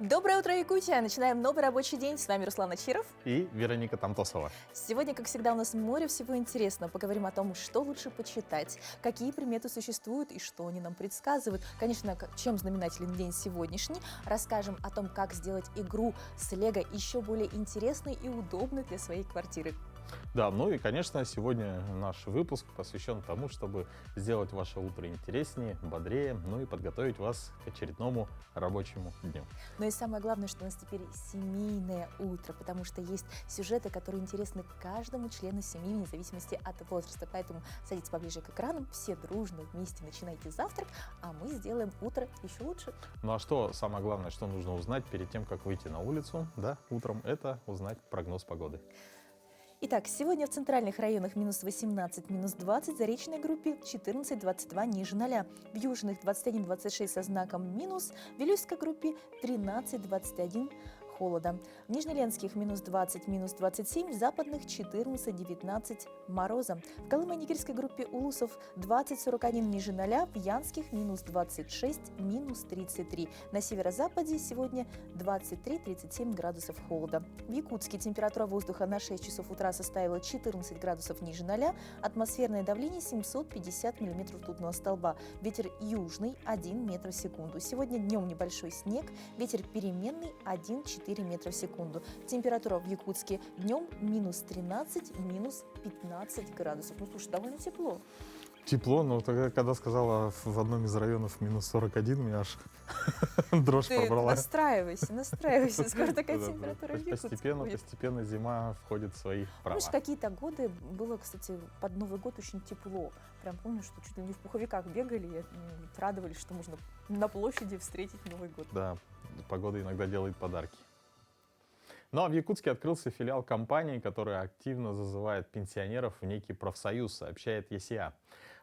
Доброе утро, Якутия! Начинаем новый рабочий день. С вами Руслан Ачиров и Вероника Тамтосова. Сегодня, как всегда, у нас море всего интересного. Поговорим о том, что лучше почитать, какие приметы существуют и что они нам предсказывают. Конечно, чем знаменателен день сегодняшний. Расскажем о том, как сделать игру с Лего еще более интересной и удобной для своей квартиры. Да, ну и, конечно, сегодня наш выпуск посвящен тому, чтобы сделать ваше утро интереснее, бодрее, ну и подготовить вас к очередному рабочему дню. Но и самое главное, что у нас теперь семейное утро, потому что есть сюжеты, которые интересны каждому члену семьи, вне зависимости от возраста. Поэтому садитесь поближе к экранам, все дружно вместе начинайте завтрак, а мы сделаем утро еще лучше. Ну а что самое главное, что нужно узнать перед тем, как выйти на улицу, да, утром, это узнать прогноз погоды. Итак, сегодня в центральных районах минус 18, минус 20, в заречной группе 14-22 ниже 0. В южных 21-26 со знаком минус, в Вилюйской группе 13-21 холода. В Нижнеленских минус 20, минус 27, в западных 14-19 мороза. В Колымо-Нигерской группе Улусов 20-41 ниже 0, в Янских минус 26, минус 33. На северо-западе сегодня 23-37 градусов холода. В Якутске температура воздуха на 6 часов утра составила 14 градусов ниже 0, атмосферное давление 750 миллиметров ртутного столба, ветер южный 1 метр в секунду. Сегодня днем небольшой снег, ветер переменный 1,4 метра в секунду. Температура в Якутске днем минус 13, минус 15 градусов. Ну, слушай, довольно тепло. Тепло, но тогда, когда сказала в одном из районов минус 41, у меня аж дрожь пробрала. Настраивайся, скоро такая температура в Якутске будет. Постепенно зима входит в свои права. Помнишь, какие-то годы было, кстати, под Новый год очень тепло. Прям помню, что чуть ли не в пуховиках бегали и радовались, что можно на площади встретить Новый год. Да, погода иногда делает подарки. Ну а в Якутске открылся филиал компании, которая активно зазывает пенсионеров в некий профсоюз, сообщает ЕСИА.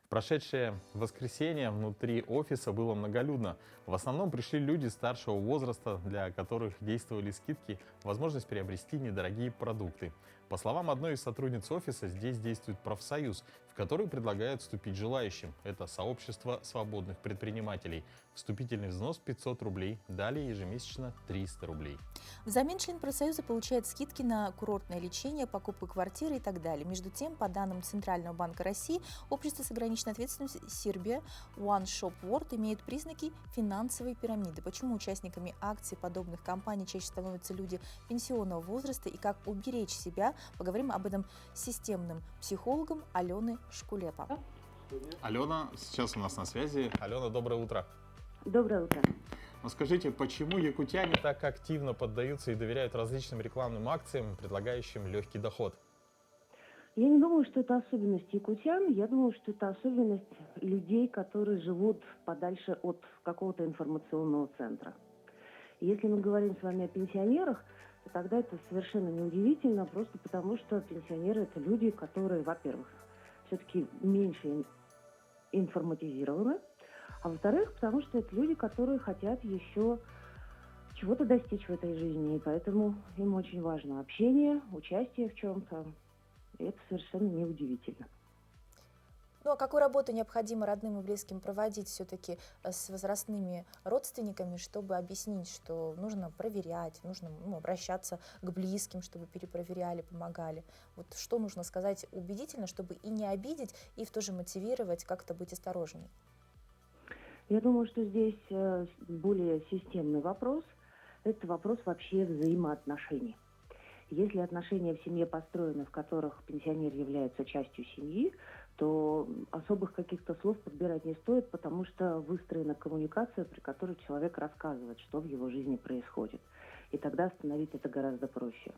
В прошедшее воскресенье внутри офиса было многолюдно. В основном пришли люди старшего возраста, для которых действовали скидки, возможность приобрести недорогие продукты. По словам одной из сотрудниц офиса, здесь действует профсоюз, в который предлагают вступить желающим. Это сообщество свободных предпринимателей. Вступительный взнос 500 рублей, далее ежемесячно 300 рублей. Взамен член профсоюза получает скидки на курортное лечение, покупку квартиры и так далее. Между тем, по данным Центрального банка России, общество с ограниченной ответственностью Сербия One Shop World имеет признаки финансовой пирамиды. Почему участниками акций подобных компаний чаще становятся люди пенсионного возраста и как уберечь себя, поговорим об этом с системным психологом Аленой Шкулепа. Алена сейчас у нас на связи. Алена, доброе утро. Доброе утро. Но скажите, почему якутяне так активно поддаются и доверяют различным рекламным акциям, предлагающим легкий доход? Я не думаю, что это особенность якутян. Я думаю, что это особенность людей, которые живут подальше от какого-то информационного центра. Если мы говорим с вами о пенсионерах, то тогда это совершенно неудивительно, просто потому что пенсионеры – это люди, которые, во-первых, все-таки меньше информатизированы, а во-вторых, потому что это люди, которые хотят еще чего-то достичь в этой жизни, и поэтому им очень важно общение, участие в чем-то, и это совершенно неудивительно. Ну а какую работу необходимо родным и близким проводить все-таки с возрастными родственниками, чтобы объяснить, что нужно проверять, нужно обращаться к близким, чтобы перепроверяли, помогали? Вот что нужно сказать убедительно, чтобы и не обидеть, и в то же мотивировать как-то быть осторожнее? Я думаю, что здесь более системный вопрос. Это вопрос вообще взаимоотношений. Если отношения в семье построены, в которых пенсионер является частью семьи, то особых каких-то слов подбирать не стоит, потому что выстроена коммуникация, при которой человек рассказывает, что в его жизни происходит. И тогда остановить это гораздо проще.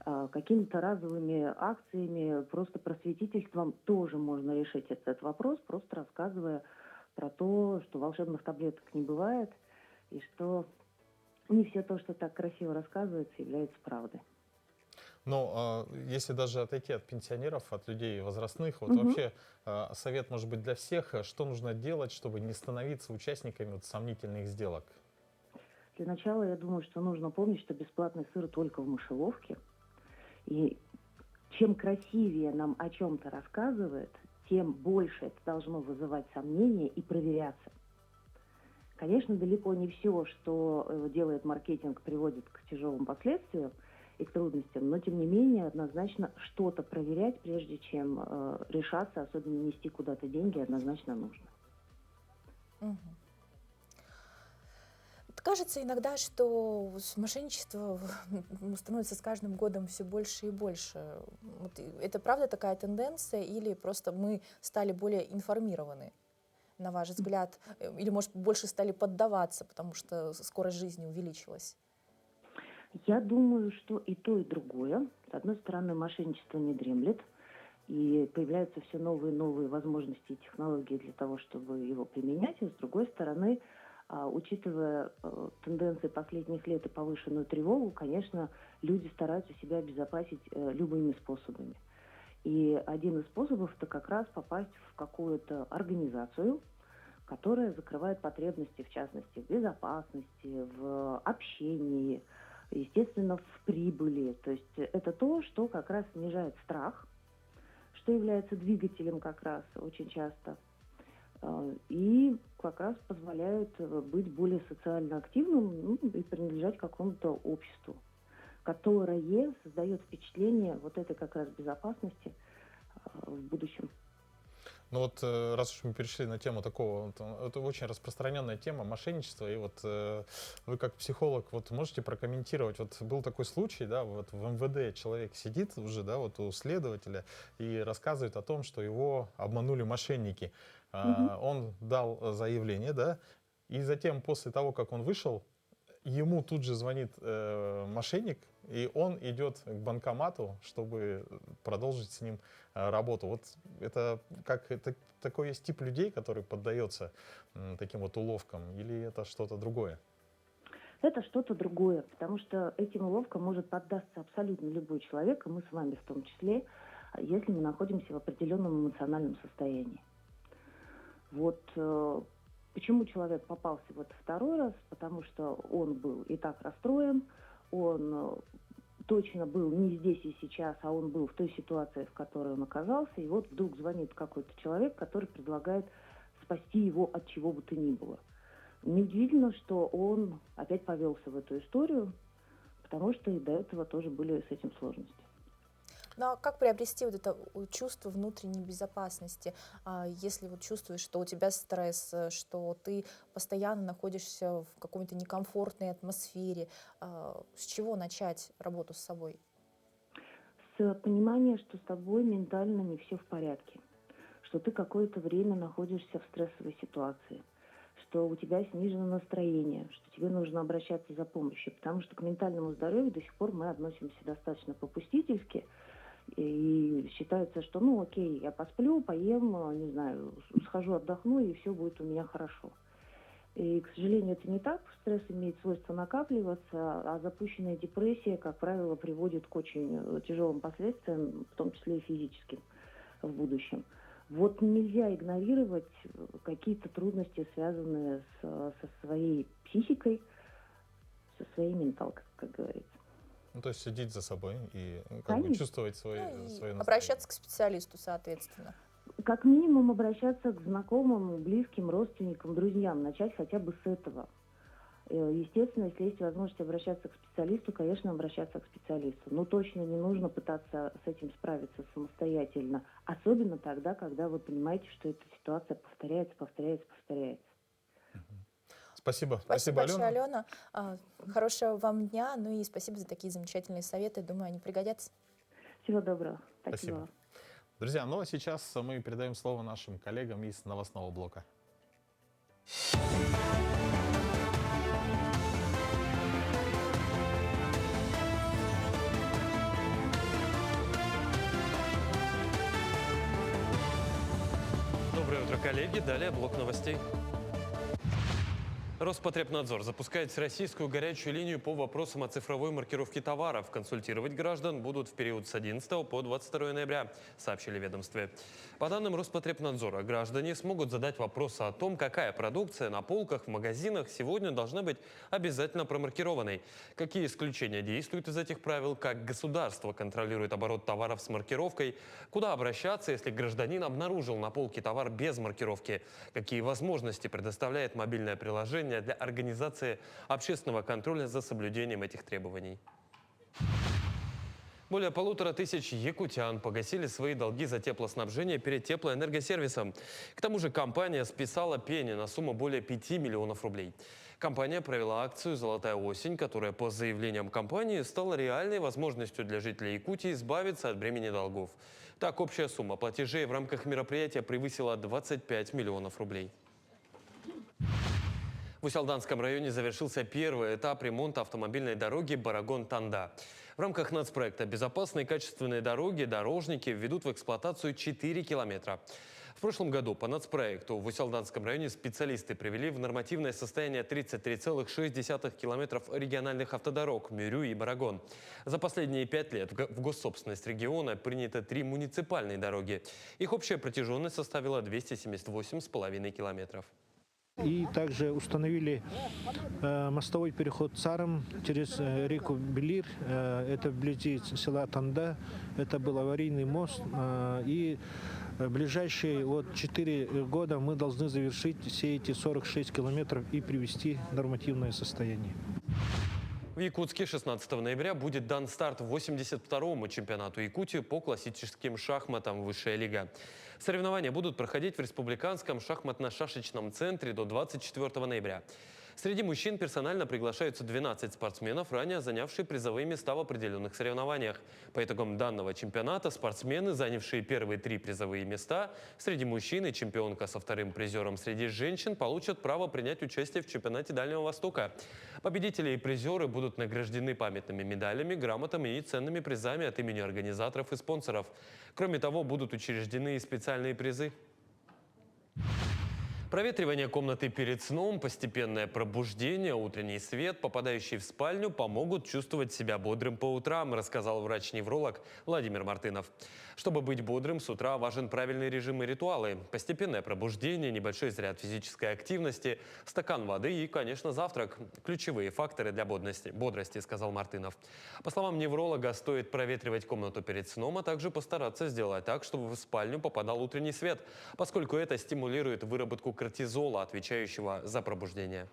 Какими-то разовыми акциями, просто просветительством тоже можно решить этот вопрос, просто рассказывая про то, что волшебных таблеток не бывает, и что не все то, что так красиво рассказывается, является правдой. Но если даже отойти от пенсионеров, от людей возрастных, вот вообще совет может быть для всех, что нужно делать, чтобы не становиться участниками сомнительных сделок? Для начала, я думаю, что нужно помнить, что бесплатный сыр только в мышеловке. И чем красивее нам о чем-то рассказывает, тем больше это должно вызывать сомнения и проверяться. Конечно, далеко не все, что делает маркетинг, приводит к тяжелым последствиям и к трудностям, но тем не менее однозначно что-то проверять, прежде чем решаться, особенно нести куда-то деньги, однозначно нужно. Мгм. Кажется иногда, что мошенничество становится с каждым годом все больше и больше. Вот это правда такая тенденция или просто мы стали более информированы, на ваш взгляд? Или, может, больше стали поддаваться, потому что скорость жизни увеличилась? Я думаю, что и то, и другое. С одной стороны, мошенничество не дремлет, и появляются все новые и новые возможности и технологии для того, чтобы его применять. И с другой стороны, учитывая тенденции последних лет и повышенную тревогу, конечно, люди стараются себя обезопасить любыми способами. И один из способов – это как раз попасть в какую-то организацию, которая закрывает потребности, в частности, в безопасности, в общении, естественно, в прибыли. То есть это то, что как раз снижает страх, что является двигателем как раз очень часто, и как раз позволяет быть более социально активным, ну, и принадлежать какому-то обществу, которое создает впечатление вот этой как раз безопасности в будущем. Ну вот, раз уж мы перешли на тему такого, это очень распространенная тема мошенничества, и вот вы как психолог вот можете прокомментировать, вот был такой случай, да, вот в МВД человек сидит уже, да, вот у следователя и рассказывает о том, что его обманули мошенники. Он дал заявление, да, и затем после того, как он вышел, ему тут же звонит мошенник, и он идет к банкомату, чтобы продолжить с ним работу. Вот это как это такой есть тип людей, который поддается таким вот уловкам, или это что-то другое? Это что-то другое, потому что этим уловкам может поддаться абсолютно любой человек, и мы с вами в том числе, если мы находимся в определенном эмоциональном состоянии. Вот почему человек попался в это второй раз? Потому что он был и так расстроен, он точно был не здесь и сейчас, а он был в той ситуации, в которой он оказался, и вот вдруг звонит какой-то человек, который предлагает спасти его от чего бы то ни было. Неудивительно, что он опять повелся в эту историю, потому что и до этого тоже были с этим сложности. Ну а как приобрести вот это чувство внутренней безопасности, если вот чувствуешь, что у тебя стресс, что ты постоянно находишься в какой-то некомфортной атмосфере? С чего начать работу с собой? С понимания, что с тобой ментально не все в порядке, что ты какое-то время находишься в стрессовой ситуации, что у тебя снижено настроение, что тебе нужно обращаться за помощью, потому что к ментальному здоровью до сих пор мы относимся достаточно попустительски, и считается, что, ну, окей, я посплю, поем, не знаю, схожу, отдохну, и все будет у меня хорошо. И, к сожалению, это не так. Стресс имеет свойство накапливаться, а запущенная депрессия, как правило, приводит к очень тяжелым последствиям, в том числе и физическим в будущем. Вот нельзя игнорировать какие-то трудности, связанные со своей психикой, со своей менталкой, как говорится. Ну, то есть следить за собой и как бы Конечно. чувствовать свое Ну, и настроение. обращаться к специалисту, соответственно. Как минимум обращаться к знакомым, близким, родственникам, друзьям. Начать хотя бы с этого. Естественно, если есть возможность обращаться к специалисту, конечно, обращаться к специалисту. Но точно не нужно пытаться с этим справиться самостоятельно. Особенно тогда, когда вы понимаете, что эта ситуация повторяется. Спасибо. Спасибо большое, Алена. Алена. Хорошего вам дня, ну и спасибо за такие замечательные советы. Думаю, они пригодятся. Всего доброго. Спасибо. Друзья, ну а сейчас мы передаем слово нашим коллегам из новостного блока. Доброе утро, коллеги. Далее блок новостей. Роспотребнадзор запускает всероссийскую горячую линию по вопросам о цифровой маркировке товаров. Консультировать граждан будут в период с 11 по 22 ноября, сообщили в ведомстве. По данным Роспотребнадзора, граждане смогут задать вопросы о том, какая продукция на полках в магазинах сегодня должна быть обязательно промаркированной, какие исключения действуют из этих правил, как государство контролирует оборот товаров с маркировкой, куда обращаться, если гражданин обнаружил на полке товар без маркировки, какие возможности предоставляет мобильное приложение требования для организации общественного контроля за соблюдением этих требований. Более 1500 якутян погасили свои долги за теплоснабжение перед теплоэнергосервисом. К тому же компания списала пени на сумму более 5 миллионов рублей. Компания провела акцию «Золотая осень», которая, по заявлениям компании, стала реальной возможностью для жителей Якутии избавиться от бремени долгов. Так, общая сумма платежей в рамках мероприятия превысила 25 миллионов рублей. В Усялданском районе завершился первый этап ремонта автомобильной дороги Барагон-Танда. В рамках нацпроекта «Безопасные и качественные дороги» дорожники введут в эксплуатацию 4 километра. В прошлом году по нацпроекту в Усялданском районе специалисты привели в нормативное состояние 33,6 километров региональных автодорог Мюрю и Барагон. За последние 5 лет в госсобственность региона принято 3 муниципальные дороги. Их общая протяженность составила 278,5 километров. И также установили мостовой переход Царом через реку Белир. Это вблизи села Танда. Это был аварийный мост. И в ближайшие 4 года мы должны завершить все эти 46 километров и привести в нормативное состояние. В Якутске 16 ноября будет дан старт 82-му чемпионату Якутии по классическим шахматам «Высшая лига». Соревнования будут проходить в Республиканском шахматно-шашечном центре до 24 ноября. Среди мужчин персонально приглашаются 12 спортсменов, ранее занявшие призовые места в определенных соревнованиях. По итогам данного чемпионата спортсмены, занявшие первые 3 призовые места, среди мужчин и чемпионка со вторым призером среди женщин получат право принять участие в чемпионате Дальнего Востока. Победители и призеры будут награждены памятными медалями, грамотами и ценными призами от имени организаторов и спонсоров. Кроме того, будут учреждены и специальные призы. Проветривание комнаты перед сном, постепенное пробуждение, утренний свет, попадающий в спальню, помогут чувствовать себя бодрым по утрам, рассказал врач-невролог Владимир Мартынов. Чтобы быть бодрым, с утра важен правильный режим и ритуалы. Постепенное пробуждение, небольшой заряд физической активности, стакан воды и, конечно, завтрак. Ключевые факторы для бодрости, сказал Мартынов. По словам невролога, стоит проветривать комнату перед сном, а также постараться сделать так, чтобы в спальню попадал утренний свет, поскольку это стимулирует выработку кортизола, отвечающего за пробуждение.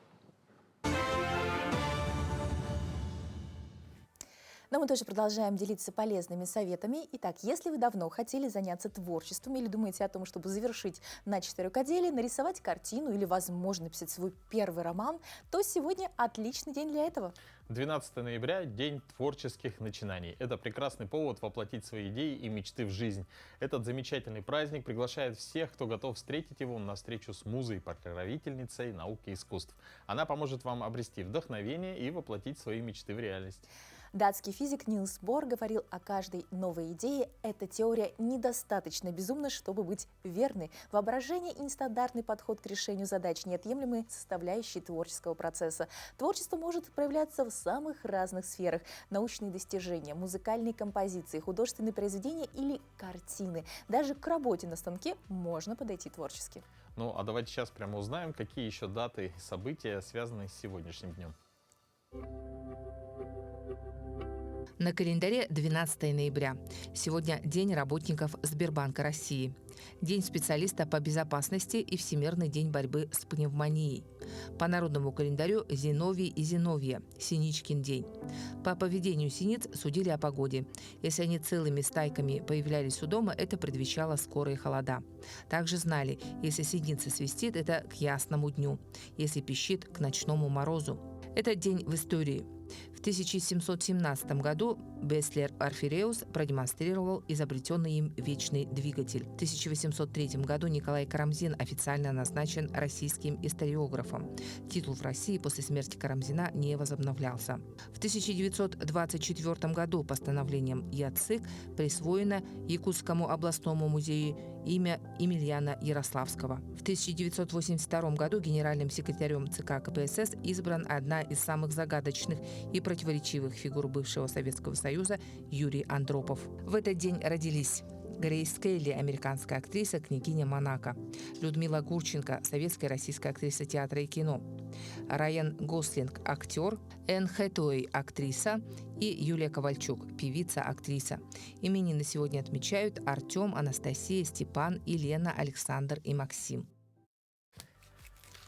Но мы тоже продолжаем делиться полезными советами. Итак, если вы давно хотели заняться творчеством или думаете о том, чтобы завершить начатое рукоделие, нарисовать картину или, возможно, написать свой первый роман, то сегодня отличный день для этого. 12 ноября – День творческих начинаний. Это прекрасный повод воплотить свои идеи и мечты в жизнь. Этот замечательный праздник приглашает всех, кто готов встретить его на встречу с музой, покровительницей науки и искусств. Она поможет вам обрести вдохновение и воплотить свои мечты в реальность. Датский физик Нилс Бор говорил о каждой новой идее. Эта теория недостаточно безумна, чтобы быть верной. Воображение и нестандартный подход к решению задач – неотъемлемые составляющие творческого процесса. Творчество может проявляться в самых разных сферах. Научные достижения, музыкальные композиции, художественные произведения или картины. Даже к работе на станке можно подойти творчески. Ну, а давайте сейчас прямо узнаем, какие еще даты и события связаны с сегодняшним днем. На календаре 12 ноября. Сегодня День работников Сбербанка России, День специалиста по безопасности и Всемирный день борьбы с пневмонией. По народному календарю Зиновий и Зиновья – Синичкин день. По поведению синиц судили о погоде. Если они целыми стайками появлялись у дома, это предвещало скорые холода. Также знали, если синица свистит, это к ясному дню, если пищит – к ночному морозу. Этот день в истории. В 1717 году Беслер Орфиреус продемонстрировал изобретенный им вечный двигатель. В 1803 году Николай Карамзин официально назначен российским историографом. Титул в России после смерти Карамзина не возобновлялся. В 1924 году постановлением ЯЦИК присвоено Якутскому областному музею имя Емельяна Ярославского. В 1982 году генеральным секретарем ЦК КПСС избран одна из самых загадочных и противоречивых фигур бывшего Советского Союза Юрий Андропов. В этот день родились Грейс Келли, американская актриса, княгиня Монако; Людмила Гурченко, советская и российская актриса театра и кино; Райан Гослинг, актер; Энн Хэтэуэй, актриса; и Юлия Ковальчук, певица, актриса. Именины сегодня отмечают Артем, Анастасия, Степан, Елена, Александр и Максим.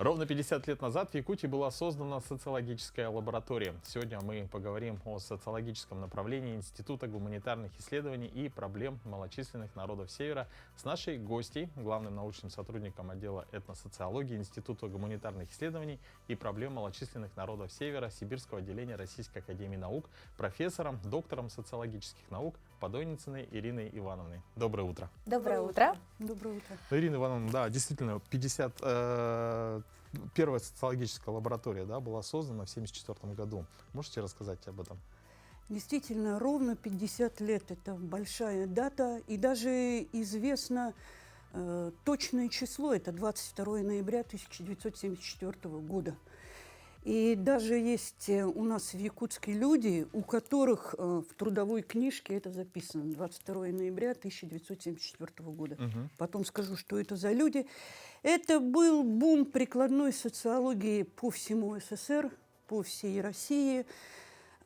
Ровно 50 лет назад в Якутии была создана социологическая лаборатория. Сегодня мы поговорим о социологическом направлении Института гуманитарных исследований и проблем малочисленных народов Севера с нашей гостьей, главным научным сотрудником отдела этносоциологии Института гуманитарных исследований и проблем малочисленных народов Севера Сибирского отделения Российской академии наук, профессором, доктором социологических наук Подойницыной Ириной Ивановной. Доброе утро. Доброе утро. Доброе утро. Ирина Ивановна, да, действительно, первая социологическая лаборатория, да, была создана в 1974 году. Можете рассказать об этом? Действительно, ровно 50 лет – это большая дата, и даже известно точное число – это 22 ноября 1974 года. И даже есть у нас в Якутске люди, у которых в трудовой книжке это записано 22 ноября 1974 года. Потом скажу, что это за люди. Это был бум прикладной социологии по всему СССР, по всей России.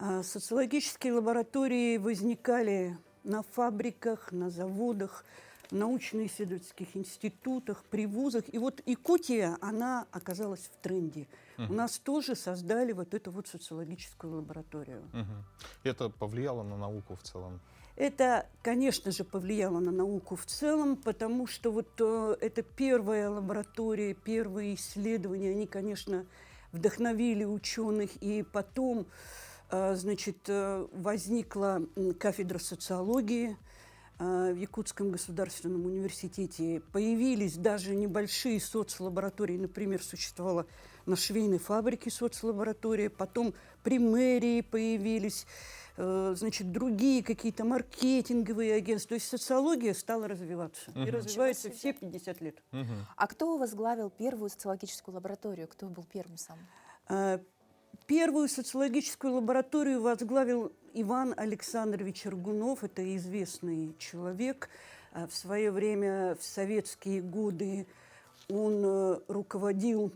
Социологические лаборатории возникали на фабриках, на заводах, в научно-исследовательских институтах, при вузах. И вот Якутия, она оказалась в тренде. У нас тоже создали вот эту вот социологическую лабораторию. Это повлияло на науку в целом? Это, конечно же, повлияло на науку в целом, потому что вот это первая лаборатория, первые исследования, они, конечно, вдохновили ученых, и потом, значит, возникла кафедра социологии в Якутском государственном университете. Появились даже небольшие соцлаборатории, например, существовала на швейной фабрике соцлаборатория, потом при мэрии появились, значит, другие какие-то маркетинговые агентства. То есть социология стала развиваться. И развивается все 50 лет. А кто возглавил первую социологическую лабораторию? Кто был первым сам? Первую социологическую лабораторию возглавил Иван Александрович Аргунов. Это известный человек. В свое время, в советские годы, он руководил,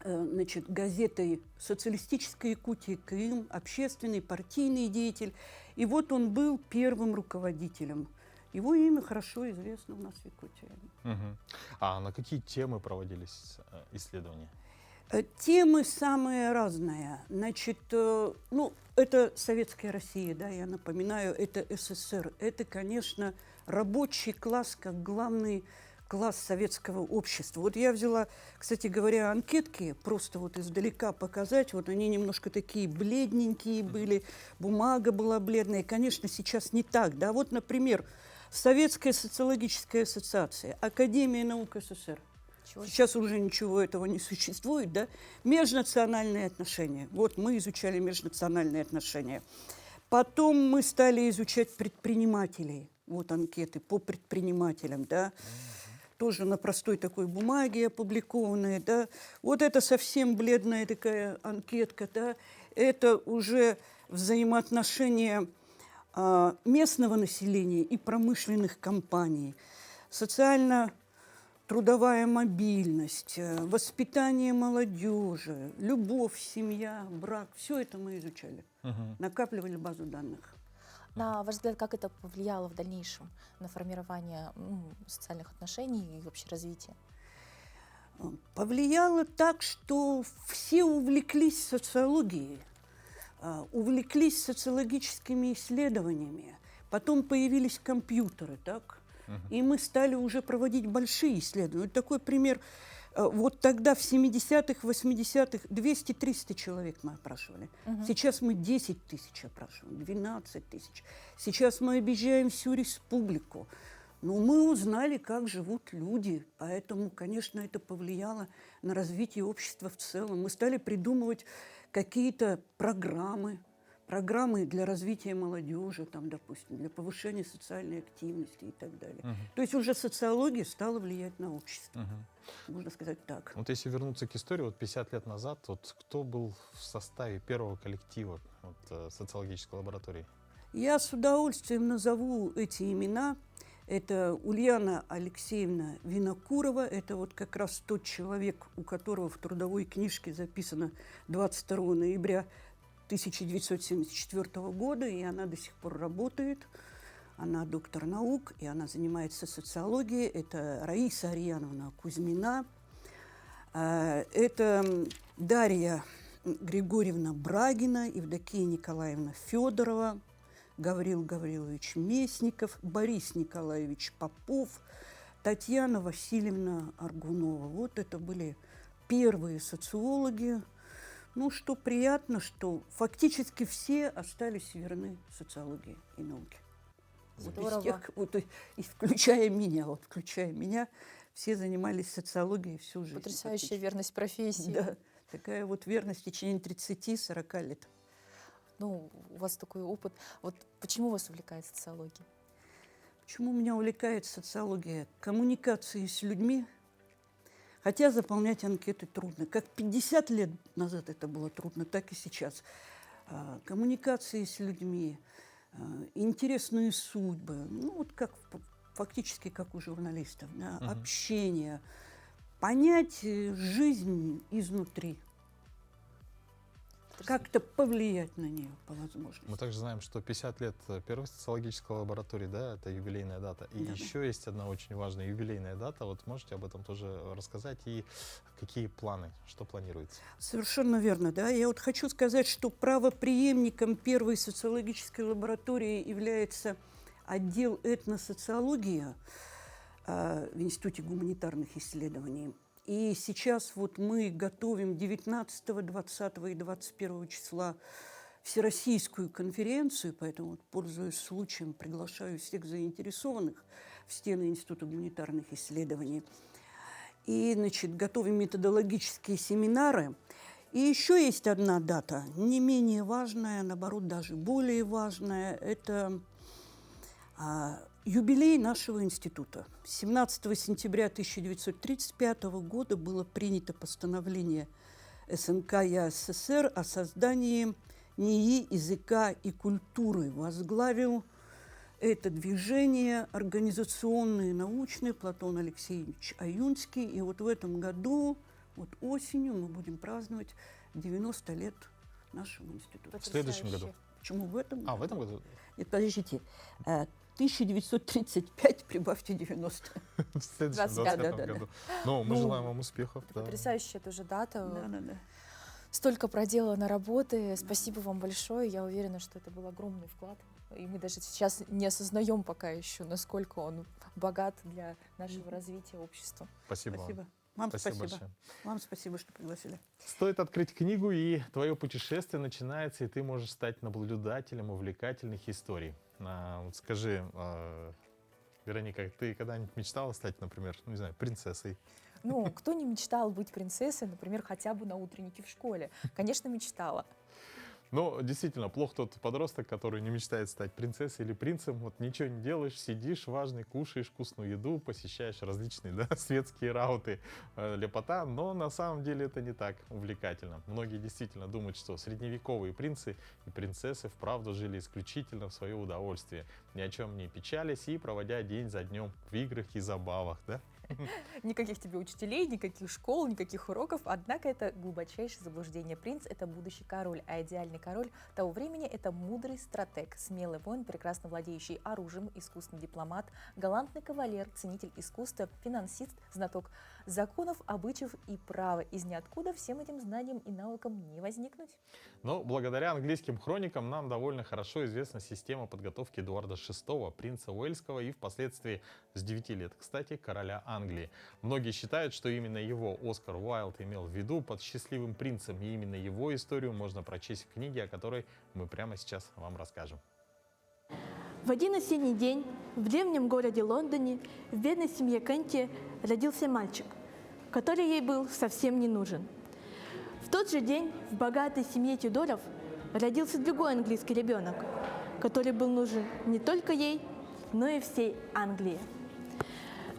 значит, газетой «Социалистическая Якутия», Крым, общественный, партийный деятель. И вот он был первым руководителем. Его имя хорошо известно у нас в Якутии. А на какие темы проводились исследования? Темы самые разные. Значит, ну, это Советская Россия, да, я напоминаю, это СССР. Это, конечно, рабочий класс как главный класс советского общества. Вот я взяла, кстати говоря, анкетки, просто вот издалека показать. Вот они немножко такие бледненькие были, бумага была бледная. Конечно, сейчас не так, да. Вот, например, Советская социологическая ассоциация, Академия наук СССР. Сейчас уже ничего этого не существует, да? Межнациональные отношения. Вот мы изучали межнациональные отношения. Потом мы стали изучать предпринимателей. Вот анкеты по предпринимателям, да? Тоже на простой такой бумаге опубликованные, да? Вот это совсем бледная такая анкетка, да? Это уже взаимоотношения местного населения и промышленных компаний. Социально-трудовая мобильность, воспитание молодежи, любовь, семья, брак. Все это мы изучали. Накапливали базу данных. На ваш взгляд, как это повлияло в дальнейшем на формирование социальных отношений и вообще развитие? Повлияло так, что все увлеклись социологией, увлеклись социологическими исследованиями. Потом появились компьютеры, так? И мы стали уже проводить большие исследования. Такой пример. Вот тогда, в 70-х, 80-х, 200-300 человек мы опрашивали. Сейчас мы 10 тысяч опрашиваем, 12 тысяч. Сейчас мы объезжаем всю республику. Но мы узнали, как живут люди. Поэтому, конечно, это повлияло на развитие общества в целом. Мы стали придумывать какие-то программы для развития молодежи, там, допустим, для повышения социальной активности и так далее. То есть уже социология стала влиять на общество. Можно сказать так. Вот если вернуться к истории, вот 50 лет назад, вот кто был в составе первого коллектива вот, социологической лаборатории? Я с удовольствием назову эти имена. Это Ульяна Алексеевна Винокурова. Это вот как раз тот человек, у которого в трудовой книжке записано 22 ноября 1974 года, и она до сих пор работает. Она доктор наук, и она занимается социологией. Это Раиса Арьяновна Кузьмина. Это Дарья Григорьевна Брагина, Евдокия Николаевна Федорова, Гаврил Гаврилович Местников, Борис Николаевич Попов, Татьяна Васильевна Аргунова. Вот это были первые социологи. Ну, что приятно, что фактически все остались верны социологии и науке. Вот из тех, вот, и включая меня, все занимались социологией всю жизнь. Потрясающая фактически. верность профессии. Да, такая вот верность в течение 30-40 лет. Ну, у вас такой опыт. Вот почему вас увлекает социология? Почему меня увлекает социология? Коммуникации с людьми. Хотя заполнять анкеты трудно. Как 50 лет назад это было трудно, так и сейчас. Коммуникации с людьми, интересные судьбы. Ну, вот как фактически как у журналистов. Да, общение. Понять жизнь изнутри. Как-то повлиять на нее по возможности. Мы также знаем, что 50 лет первой социологической лаборатории, да, это юбилейная дата. И Да. еще есть одна очень важная юбилейная дата. Вот можете об этом тоже рассказать? И какие планы, что планируется? Совершенно верно, да. Я вот хочу сказать, что правопреемником первой социологической лаборатории является отдел этносоциологии в Институте гуманитарных исследований. И сейчас вот мы готовим 19, 20 и 21 числа всероссийскую конференцию, поэтому, вот, пользуясь случаем, приглашаю всех заинтересованных в стены Института гуманитарных исследований. И, значит, готовим методологические семинары. И еще есть одна дата, не менее важная, наоборот, даже более важная. Это юбилей нашего института. 17 сентября 1935 года было принято постановление СНК ЯССР о создании НИИ языка и культуры. Возглавил это движение организационное и научное Платон Алексеевич Аюнский. И вот в этом году, вот осенью, мы будем праздновать 90 лет нашего института. В следующем году. Почему в этом году? В этом году? Нет, подождите. 1935 прибавьте 90. В следующем 25, 25 да. году. Ну, мы желаем вам успехов. Да. Потрясающая тоже дата. Да. Столько проделано работы. Спасибо вам большое. Я уверена, что это был огромный вклад. И мы даже сейчас не осознаем пока еще, насколько он богат для нашего развития общества. Спасибо вам. Спасибо. Вам Спасибо спасибо. большое. Вам спасибо, что пригласили. Стоит открыть книгу, и твое путешествие начинается, и ты можешь стать наблюдателем увлекательных историй. Вот скажи, Вероника, ты когда-нибудь мечтала стать, например, ну, не знаю, принцессой? Ну, кто не мечтал быть принцессой, например, хотя бы на утреннике в школе? Конечно, мечтала. Ну, действительно, плох тот подросток, который не мечтает стать принцессой или принцем. Вот ничего не делаешь, сидишь, важный, кушаешь вкусную еду, посещаешь различные, да, светские рауты, лепота. Но на самом деле это не так увлекательно. Многие действительно думают, что средневековые принцы и принцессы вправду жили исключительно в свое удовольствие, ни о чем не печались и проводя день за днем в играх и забавах, да? Никаких тебе учителей, никаких школ, никаких уроков. Однако это глубочайшее заблуждение. Принц — это будущий король, а идеальный король того времени — это мудрый стратег, смелый воин, прекрасно владеющий оружием, искусный дипломат, галантный кавалер, ценитель искусства, финансист, знаток законов, обычаев и права. Из ниоткуда всем этим знаниям и навыкам не возникнуть. Но благодаря английским хроникам нам довольно хорошо известна система подготовки Эдуарда VI, принца Уэльского, и впоследствии с 9 лет, кстати, короля Англии. Многие считают, что именно его Оскар Уайлд имел в виду под «Счастливым принцем», и именно его историю можно прочесть в книге, о которой мы прямо сейчас вам расскажем. В один осенний день в древнем городе Лондоне в бедной семье Кенти родился мальчик, который ей был совсем не нужен. В тот же день в богатой семье Тюдоров родился другой английский ребенок, который был нужен не только ей, но и всей Англии.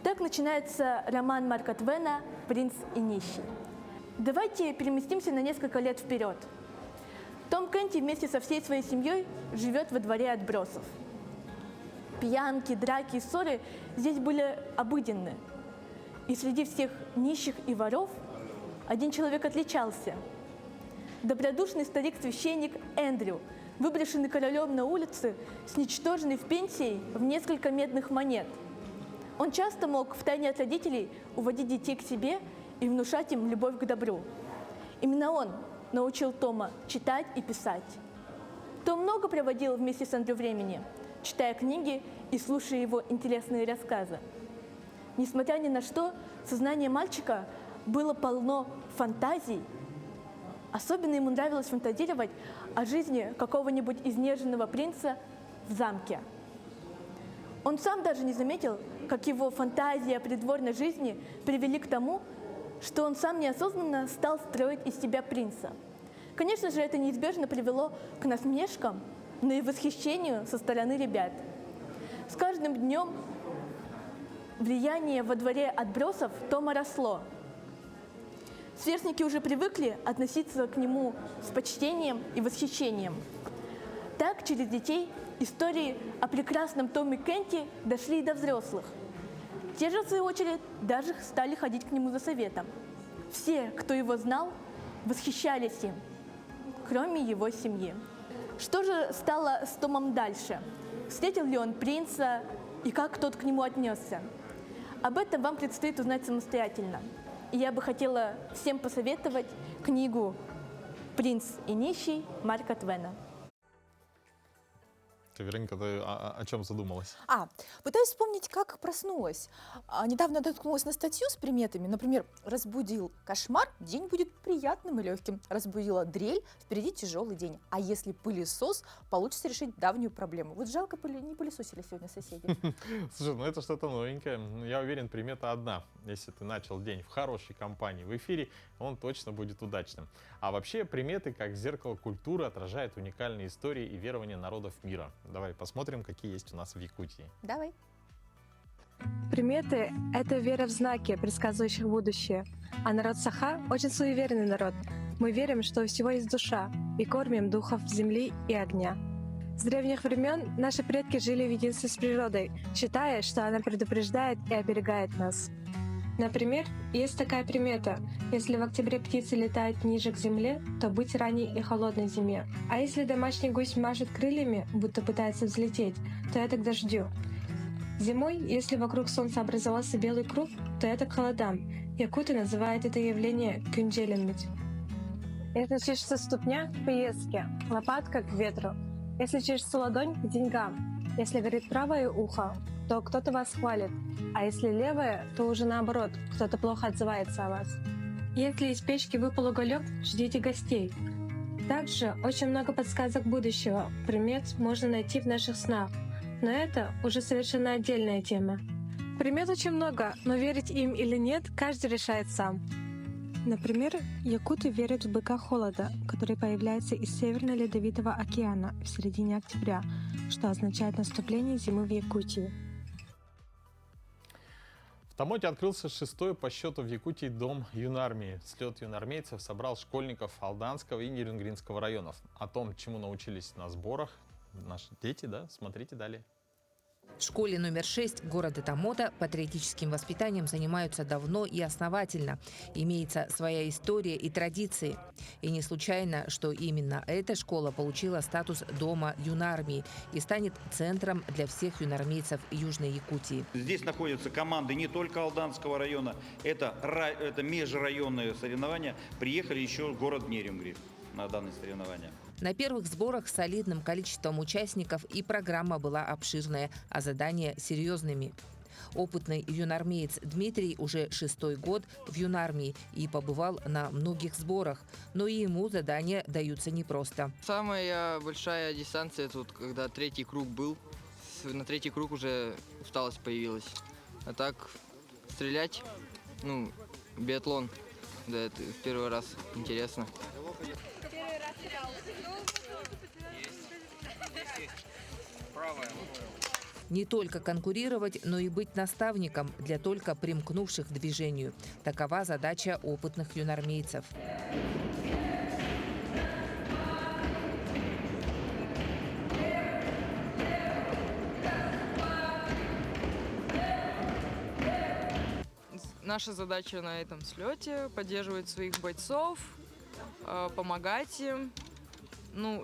Так начинается роман Марка Твена «Принц и нищий». Давайте переместимся на несколько лет вперед. Том Кенти вместе со всей своей семьей живет во дворе отбросов. Пьянки, драки и ссоры здесь были обыденны. И среди всех нищих и воров один человек отличался. Добродушный старик-священник Эндрю, выброшенный королем на улице с ничтожной в пенсией в несколько медных монет. Он часто мог втайне от родителей уводить детей к себе и внушать им любовь к добру. Именно он научил Тома читать и писать. Том много проводил вместе с Андрю времени, читая книги и слушая его интересные рассказы. Несмотря ни на что, сознание мальчика было полно фантазий. Особенно ему нравилось фантазировать о жизни какого-нибудь изнеженного принца в замке. Он сам даже не заметил, как его фантазии о придворной жизни привели к тому, что он сам неосознанно стал строить из себя принца. Конечно же, это неизбежно привело к насмешкам, но и восхищению со стороны ребят. С каждым днем влияние во дворе отбросов Тома росло. Сверстники уже привыкли относиться к нему с почтением и восхищением. Так, через детей истории о прекрасном Томе Кенте дошли и до взрослых. Те же, в свою очередь, даже стали ходить к нему за советом. Все, кто его знал, восхищались им, кроме его семьи. Что же стало с Томом дальше? Встретил ли он принца и как тот к нему отнесся? Об этом вам предстоит узнать самостоятельно. И я бы хотела всем посоветовать книгу «Принц и нищий» Марка Твена. Вероника, ты о чем задумалась? Пытаюсь вспомнить, как проснулась. Недавно наткнулась на статью с приметами. Например, разбудил кошмар, день будет приятным и легким. Разбудила дрель, впереди тяжелый день. А если пылесос, получится решить давнюю проблему. Вот жалко, не пылесосили сегодня соседи. Слушай, ну это что-то новенькое. Я уверен, примета одна. Если ты начал день в хорошей компании в эфире, он точно будет удачным. А вообще приметы, как зеркало культуры, отражают уникальные истории и верования народов мира. Давай посмотрим, какие есть у нас в Якутии. Давай. Приметы — это вера в знаки, предсказывающих будущее. А народ Саха — очень суеверный народ. Мы верим, что у всего есть душа, и кормим духов земли и огня. С древних времен наши предки жили в единстве с природой, считая, что она предупреждает и оберегает нас. Например, есть такая примета: если в октябре птицы летают ниже к земле, то быть ранней и холодной зиме. А если домашний гусь машет крыльями, будто пытается взлететь, то это к дождю. Зимой, если вокруг солнца образовался белый круг, то это к холодам. Якуты называют это явление кюнджеленмить. Если чешется ступня — к поездке, лопатка — к ветру. Если чешется ладонь — к деньгам. Если горит правое ухо, то кто-то вас хвалит, а если левое, то уже наоборот, кто-то плохо отзывается о вас. Если из печки выпал уголек, ждите гостей. Также очень много подсказок будущего, примет можно найти в наших снах, но это уже совершенно отдельная тема. Примет очень много, но верить им или нет, каждый решает сам. Например, якуты верят в быка холода, который появляется из Северно-Ледовитого океана в середине октября, что означает наступление зимы в Якутии. В Томоте открылся 6-й по счету в Якутии дом юнармии. Слет юнармейцев собрал школьников Алданского и Нерюнгринского районов. О том, чему научились на сборах наши дети, смотрите далее. В школе номер 6 города Томота патриотическим воспитанием занимаются давно и основательно. Имеется своя история и традиции. И не случайно, что именно эта школа получила статус Дома юнармии и станет центром для всех юнармейцев Южной Якутии. Здесь находятся команды не только Алданского района, это межрайонные соревнования. Приехали еще в город Нерюнгри на данные соревнования. На первых сборах с солидным количеством участников и программа была обширная, а задания серьезными. Опытный юнармеец Дмитрий уже 6-й год в юнармии и побывал на многих сборах, но и ему задания даются непросто. Самая большая дистанция тут, когда 3-й круг был. На 3-й круг уже усталость появилась. А так стрелять, биатлон, да, это в первый раз интересно. Не только конкурировать, но и быть наставником для только примкнувших к движению. Такова задача опытных юнармейцев. Наша задача на этом слете — поддерживать своих бойцов, помогать им.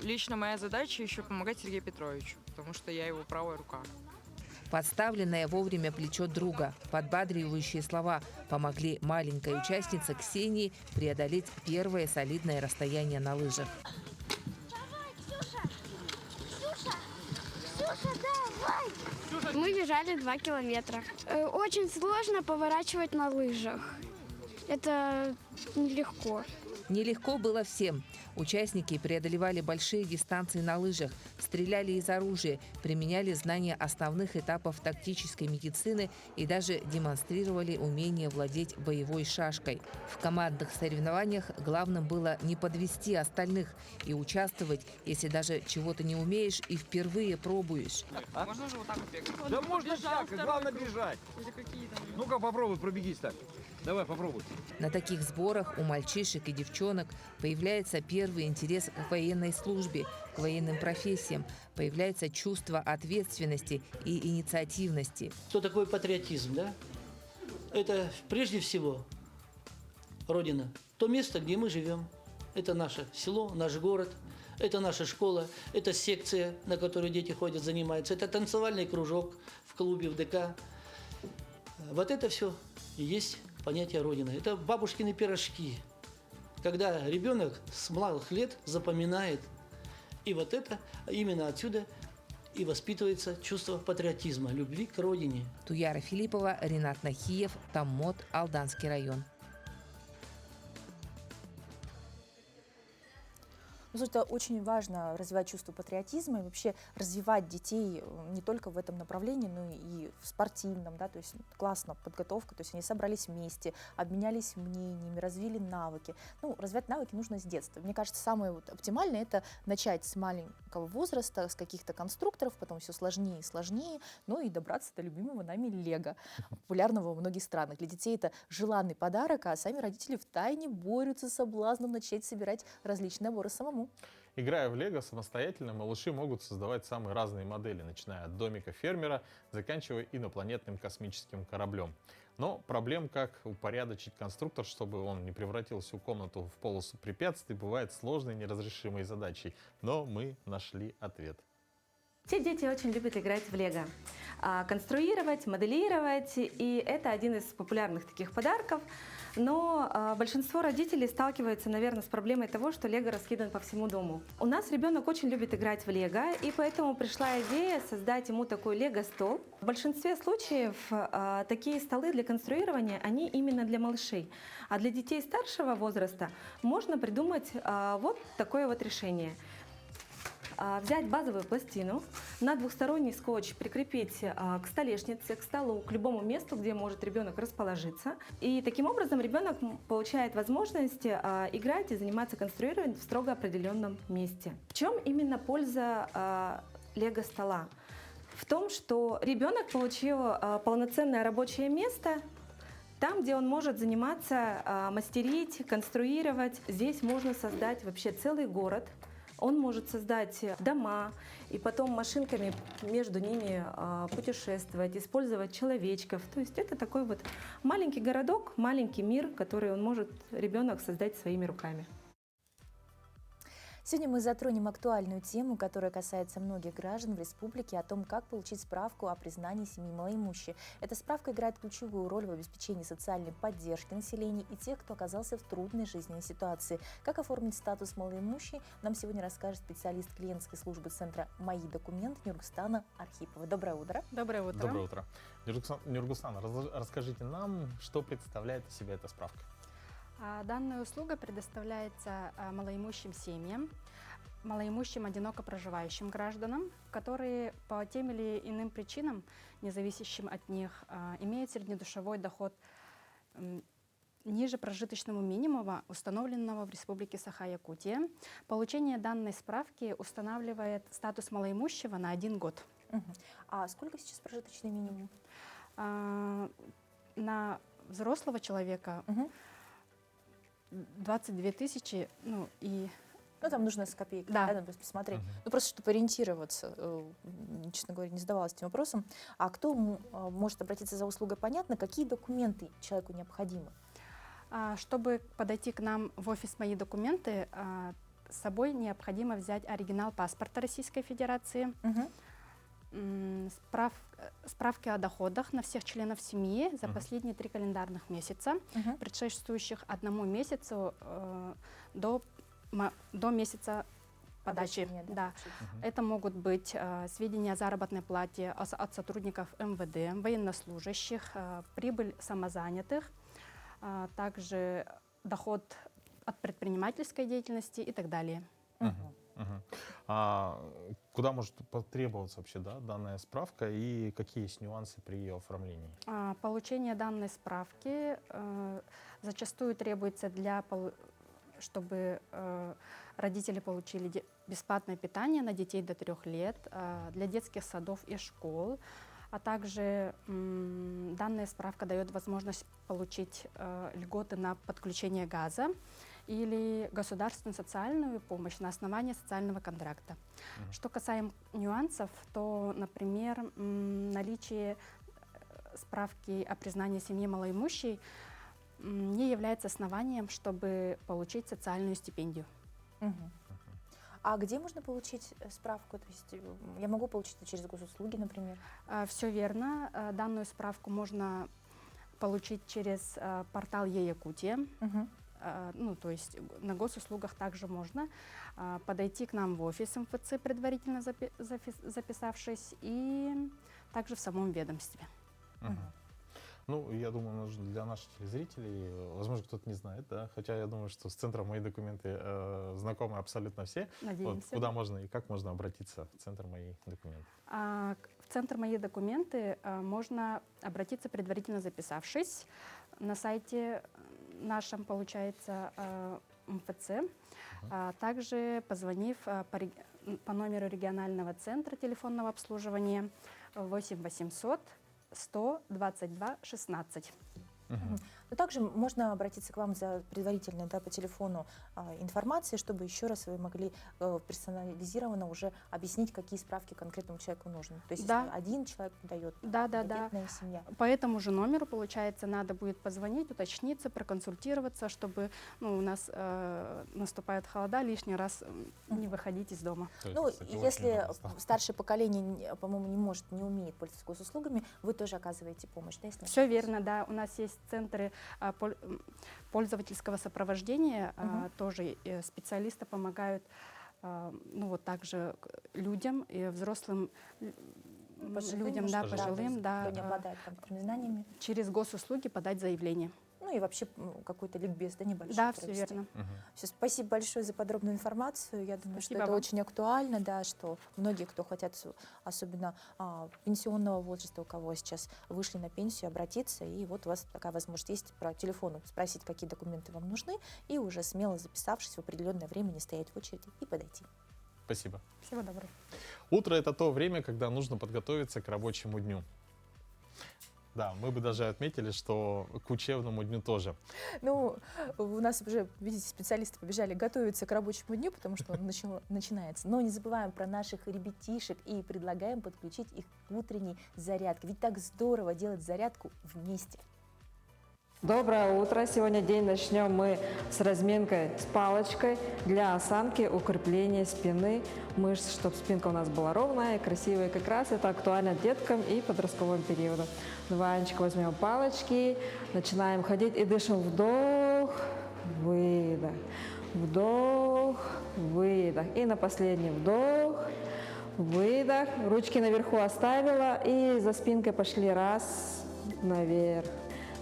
Лично моя задача еще помогать Сергею Петровичу, потому что я его правая рука. Подставленное вовремя плечо друга, подбадривающие слова помогли маленькой участнице Ксении преодолеть первое солидное расстояние на лыжах. Мы бежали 2 километра. Очень сложно поворачивать на лыжах. Это нелегко. Нелегко было всем. Участники преодолевали большие дистанции на лыжах, стреляли из оружия, применяли знания основных этапов тактической медицины и даже демонстрировали умение владеть боевой шашкой. В командных соревнованиях главным было не подвести остальных и участвовать, если даже чего-то не умеешь и впервые пробуешь. Можно же вот так вот бегать? Да можно так, главное бежать. Ну-ка попробуй, пробегись так. Давай, попробуй. На таких сборах у мальчишек и девчонок появляется первый интерес к военной службе, к военным профессиям, появляется чувство ответственности и инициативности. Что такое патриотизм, да? Это прежде всего Родина. То место, где мы живем. Это наше село, наш город, это наша школа, это секция, на которую дети ходят, занимаются, это танцевальный кружок в клубе, в ДК. Вот это все и есть понятие Родина. Это бабушкины пирожки, когда ребенок с малых лет запоминает. И вот это именно отсюда и воспитывается чувство патриотизма, любви к родине. Туяра Филиппова, Ренат Нахиев, Таммот, Алданский район. Это очень важно развивать чувство патриотизма и вообще развивать детей не только в этом направлении, но и в спортивном, да, то есть классно подготовка, то есть они собрались вместе, обменялись мнениями, развили навыки. Ну, развивать навыки нужно с детства. Мне кажется, самое оптимальное — это начать с маленького возраста, с каких-то конструкторов, потом все сложнее и сложнее, ну и добраться до любимого нами Лего, популярного во многих странах. Для детей это желанный подарок, а сами родители втайне борются с соблазном начать собирать различные наборы самому. Играя в Лего самостоятельно, малыши могут создавать самые разные модели, начиная от домика фермера, заканчивая инопланетным космическим кораблем. Но проблем, как упорядочить конструктор, чтобы он не превратил всю комнату в полосу препятствий, бывает сложной неразрешимой задачей. Но мы нашли ответ. Все дети очень любят играть в Лего, конструировать, моделировать, и это один из популярных таких подарков. Но большинство родителей сталкиваются, наверное, с проблемой того, что Лего раскидан по всему дому. У нас ребенок очень любит играть в Лего, и поэтому пришла идея создать ему такой Лего-стол. В большинстве случаев такие столы для конструирования, они именно для малышей. А для детей старшего возраста можно придумать вот такое вот решение. Взять базовую пластину, на двухсторонний скотч прикрепить к столешнице, к столу, к любому месту, где может ребенок расположиться. И таким образом ребенок получает возможность играть и заниматься конструированием в строго определенном месте. В чем именно польза Лего-стола? В том, что ребенок получил полноценное рабочее место, там, где он может заниматься, мастерить, конструировать. Здесь можно создать вообще целый город. Он может создать дома и потом машинками между ними путешествовать, использовать человечков. То есть это такой вот маленький городок, маленький мир, который он может, ребенок, создать своими руками. Сегодня мы затронем актуальную тему, которая касается многих граждан в республике, о том, как получить справку о признании семьи малоимущей. Эта справка играет ключевую роль в обеспечении социальной поддержки населения и тех, кто оказался в трудной жизненной ситуации. Как оформить статус малоимущей, нам сегодня расскажет специалист клиентской службы Центра «Мои документы» Нюргустана Архипова. Доброе утро. Доброе утро. Доброе утро. Нюргустана, расскажите нам, что представляет из себя эта справка. Данная услуга предоставляется малоимущим семьям, малоимущим одиноко проживающим гражданам, которые по тем или иным причинам, независящим от них, имеют среднедушевой доход ниже прожиточного минимума, установленного в Республике Саха-Якутия. Получение данной справки устанавливает статус малоимущего на 1 год. А сколько сейчас прожиточный минимум? На взрослого человека 22 тысячи, Ну, там нужно с копейкой, да, надо посмотреть. Ну, просто чтобы ориентироваться, честно говоря, не задавалась этим вопросом. А кто может обратиться за услугой, понятно, какие документы человеку необходимы? Чтобы подойти к нам в офис «Мои документы», с собой необходимо взять оригинал паспорта Российской Федерации, справки о доходах на всех членов семьи за последние 3 календарных месяца, предшествующих 1 месяцу до месяца подачи. Да. Это могут быть сведения о заработной плате от сотрудников МВД, военнослужащих, прибыль самозанятых, также доход от предпринимательской деятельности и так далее. А куда может потребоваться вообще, да, данная справка и какие есть нюансы при ее оформлении? Получение данной справки зачастую требуется чтобы родители получили бесплатное питание на детей до 3 лет, для детских садов и школ, а также данная справка дает возможность получить льготы на подключение газа или государственную социальную помощь на основании социального контракта. Что касаемо нюансов, то, например, наличие справки о признании семьи малоимущей не является основанием, чтобы получить социальную стипендию. А где можно получить справку? То есть я могу получить это через госуслуги, например? Все верно. Данную справку можно получить через портал Е-Якутия. Ну, то есть на госуслугах также можно подойти к нам в офис МФЦ, предварительно записавшись, и также в самом ведомстве. Ну, я думаю, для наших телезрителей, возможно, кто-то не знает, да, хотя я думаю, что с центром «Мои документы» знакомы абсолютно все. Надеемся. Вот, куда можно и как можно обратиться в центр «Мои документы»? В центр «Мои документы» можно обратиться, предварительно записавшись. На сайте нашем, получается, МФЦ, также позвонив по номеру регионального центра телефонного обслуживания 8 800 122 16. Но также можно обратиться к вам за предварительной, да, по телефону информацией, чтобы еще раз вы могли персонализированно уже объяснить, какие справки конкретному человеку нужны. То есть если один человек дает, конкретная семья. По этому же номеру, получается, надо будет позвонить, уточниться, проконсультироваться, чтобы у нас наступают холода, лишний раз не выходить из дома. Ну, если старшее поколение, по-моему, не умеет пользоваться госуслугами, вы тоже оказываете помощь, да? Все верно, да. У нас есть центры пользовательского сопровождения, тоже специалисты помогают, также людям и взрослым людям, пожилым, кто не обладает компьютерными знаниями, через госуслуги подать заявление. Ну и вообще какой-то ликбез, да, небольшой. Да, все верно. Все, спасибо большое за подробную информацию. Я думаю, Спасибо что это вам. очень актуально, да, что многие, кто хотят, особенно пенсионного возраста, у кого сейчас вышли на пенсию, обратиться. И вот у вас такая возможность есть по телефону спросить, какие документы вам нужны, и уже смело записавшись в определенное время не стоять в очереди и подойти. Спасибо. Всего доброго. Утро — это то время, когда нужно подготовиться к рабочему дню. Да, мы бы даже отметили, что к учебному дню тоже. Ну, у нас уже, видите, специалисты побежали готовиться к рабочему дню, потому что он начинается. Но не забываем про наших ребятишек и предлагаем подключить их к утренней зарядке. Ведь так здорово делать зарядку вместе. Доброе утро! Сегодня день начнем мы с разминкой с палочкой для осанки, укрепления спины, мышц, чтобы спинка у нас была ровная и красивая. Как раз это актуально деткам и подростковому периоду. Ванечка, возьмем палочки, начинаем ходить и дышим. Вдох, выдох, вдох, выдох. И на последний вдох, выдох. Ручки наверху оставила и за спинкой пошли. Раз, наверх.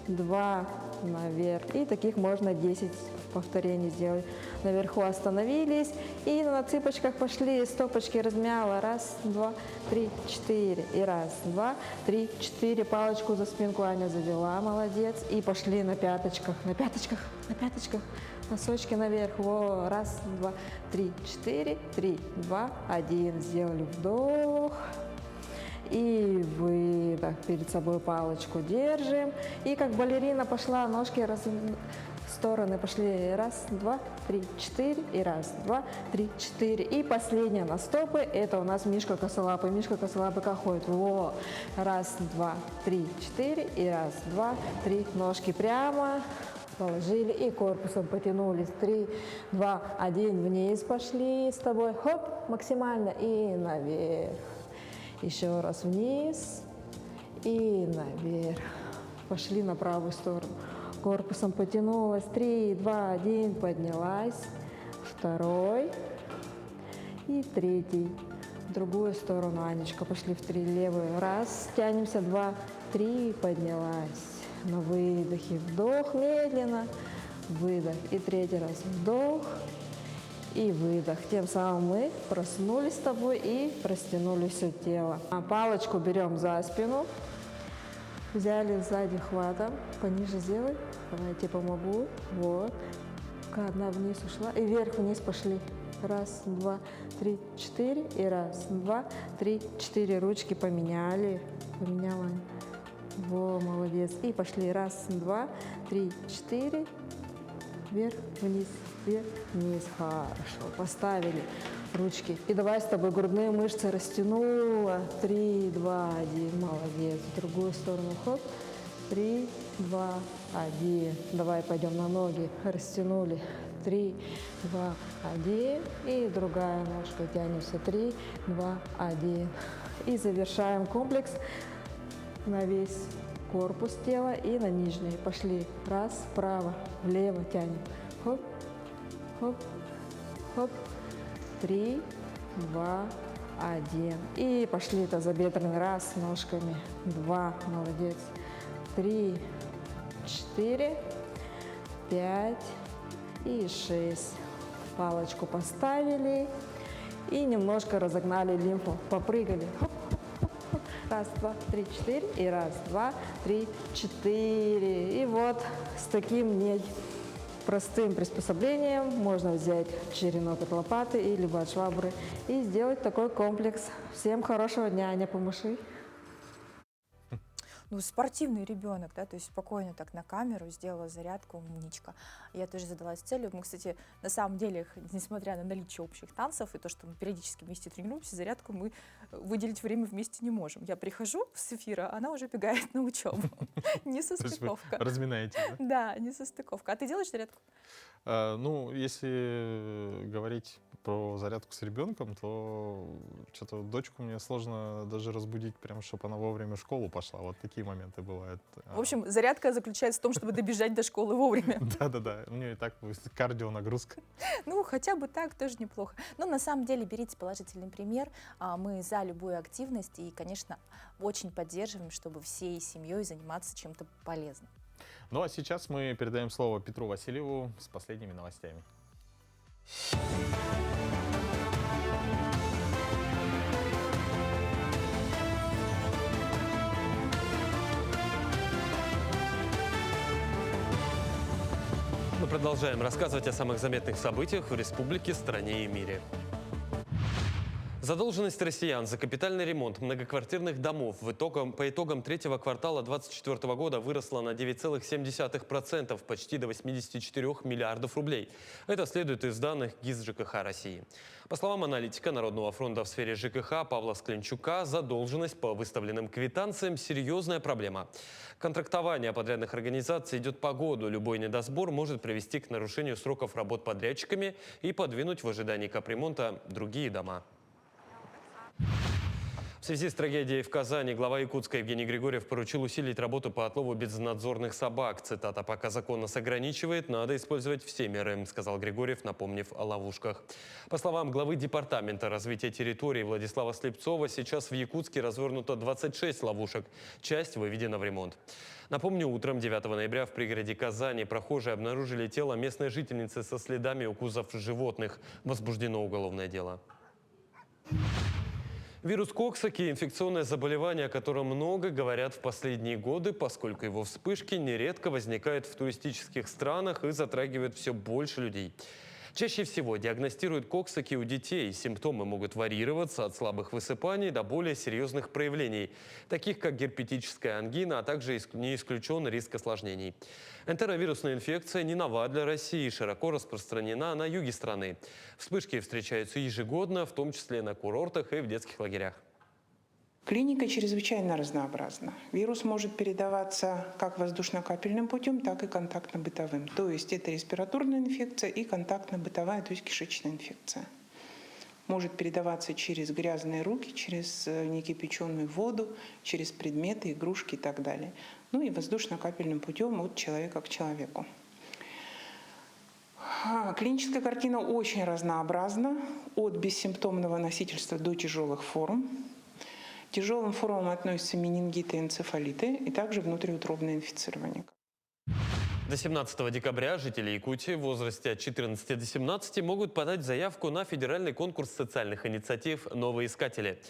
2 наверх. И таких можно 10 повторений сделать. Наверху остановились и на цыпочках пошли, стопочки размяла. 1, 2, 3, 4. И 1, 2, 3, 4. Палочку за спинку Аня завела, молодец. И пошли на пяточках, на пяточках, на пяточках. Носочки наверх. Во. 1, 2, 3, 4. 3, 2, 1. Сделали вдох. И выдох. Перед собой палочку держим. И как балерина пошла, ножки в стороны пошли. 1, 2, 3, 4. И 1, 2, 3, 4. И последняя на стопы. Это у нас Мишка косолапый. Мишка косолапый как ходит. Во. 1, 2, 3, 4. И 1, 2, 3. Ножки прямо. Положили и корпусом потянулись. 3, 2, 1. Вниз пошли с тобой. Хоп. Максимально. И наверх. Еще раз вниз и наверх. Пошли на правую сторону. Корпусом потянулась. 3, 2, 1, поднялась. Второй и третий. В другую сторону, Анечка, пошли в 3, левую. Раз, тянемся, 2, 3, поднялась. На выдохе вдох медленно, выдох. И третий раз вдох и выдох. Тем самым мы проснулись с тобой и растянули все тело. А палочку берем за спину. Взяли сзади хватом. Пониже сделай. Давай, я тебе помогу. Вот. Одна вниз ушла. И вверх-вниз пошли. Раз, 2, 3, 4. И раз, 2, 3, 4. Ручки поменяли. Поменяла. Во, молодец. И пошли. Раз, 2, 3, 4. Вверх, вниз, вверх, вниз. Хорошо. Поставили ручки. И давай с тобой грудные мышцы растянула. 3, 2, 1. Молодец. В другую сторону. Хоп. 3, 2, 1. Давай пойдем на ноги. Растянули. 3, 2, 1. И другая ножка. Тянемся. 3, 2, 1. И завершаем комплекс на весь корпус тела и на нижние. Пошли. Раз, вправо, влево тянем. Хоп, хоп, хоп. 3, 2, 1. И пошли тазобедренный. Раз, ножками. 2, молодец. 3, 4, 5 и 6. Палочку поставили и немножко разогнали лимфу. Попрыгали. Хоп, хоп, хоп. Раз, 2, 3, 4. И раз, 2, 3, 4. И вот с таким простым приспособлением можно взять черенок от лопаты или от швабры и сделать такой комплекс. Всем хорошего дня, Аня, помаши. Ну, спортивный ребенок, да, то есть спокойно так на камеру сделала зарядку, умничка. Я тоже задалась целью. Мы, кстати, на самом деле, несмотря на наличие общих танцев и то, что мы периодически вместе тренируемся, зарядку мы выделить время вместе не можем. Я прихожу с эфира, она уже бегает на учебу. Несостыковка. Разминаете, да? Да, несостыковка. А ты делаешь зарядку? Ну, если говорить про зарядку с ребенком, то что-то дочку мне сложно даже разбудить, прям, чтобы она вовремя в школу пошла. Вот такие моменты бывают. В общем, зарядка заключается в том, чтобы добежать до школы вовремя. Да-да-да, у нее и так кардио нагрузка. Ну, хотя бы так тоже неплохо. Но на самом деле берите положительный пример. Мы за любую активность и, конечно, очень поддерживаем, чтобы всей семьей заниматься чем-то полезным. Ну а сейчас мы передаем слово Петру Васильеву с последними новостями. Мы продолжаем рассказывать о самых заметных событиях в республике, стране и мире. Задолженность россиян за капитальный ремонт многоквартирных домов по итогам третьего квартала 2024 года выросла на 9,7%, почти до 84 миллиардов рублей. Это следует из данных ГИС ЖКХ России. По словам аналитика Народного фронта в сфере ЖКХ Павла Скленчука, задолженность по выставленным квитанциям – серьезная проблема. Контрактование подрядных организаций идет по году. Любой недосбор может привести к нарушению сроков работ подрядчиками и подвинуть в ожидании капремонта другие дома. В связи с трагедией в Казани глава Якутска Евгений Григорьев поручил усилить работу по отлову безнадзорных собак. Цитата: «Пока закон нас ограничивает, надо использовать все меры», сказал Григорьев, напомнив о ловушках. По словам главы Департамента развития территории Владислава Слепцова, сейчас в Якутске развернуто 26 ловушек. Часть выведена в ремонт. Напомню, утром 9 ноября в пригороде Казани прохожие обнаружили тело местной жительницы со следами укусов животных. Возбуждено уголовное дело. Вирус Коксаки – инфекционное заболевание, о котором много говорят в последние годы, поскольку его вспышки нередко возникают в туристических странах и затрагивают все больше людей. Чаще всего диагностируют Коксаки у детей. Симптомы могут варьироваться от слабых высыпаний до более серьезных проявлений, таких как герпетическая ангина, а также не исключен риск осложнений. Энтеровирусная инфекция не нова для России, широко распространена на юге страны. Вспышки встречаются ежегодно, в том числе на курортах и в детских лагерях. Клиника чрезвычайно разнообразна. Вирус может передаваться как воздушно-капельным путем, так и контактно-бытовым. То есть это респираторная инфекция и контактно-бытовая, то есть кишечная инфекция. может передаваться через грязные руки, через некипяченую воду, через предметы, игрушки и так далее. Ну и воздушно-капельным путем от человека к человеку. Клиническая картина очень разнообразна, от бессимптомного носительства до тяжелых форм. К тяжелым формам относятся менингиты и энцефалиты, и также внутриутробное инфицирование. До 17 декабря жители Якутии в возрасте от 14 до 17 могут подать заявку на федеральный конкурс социальных инициатив «Новые искатели».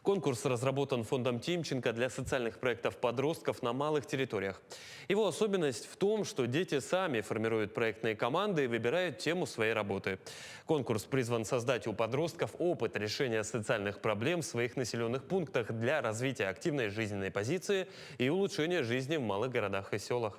Конкурс разработан фондом Тимченко для социальных проектов подростков на малых территориях. Его особенность в том, что дети сами формируют проектные команды и выбирают тему своей работы. Конкурс призван создать у подростков опыт решения социальных проблем в своих населенных пунктах для развития активной жизненной позиции и улучшения жизни в малых городах и селах.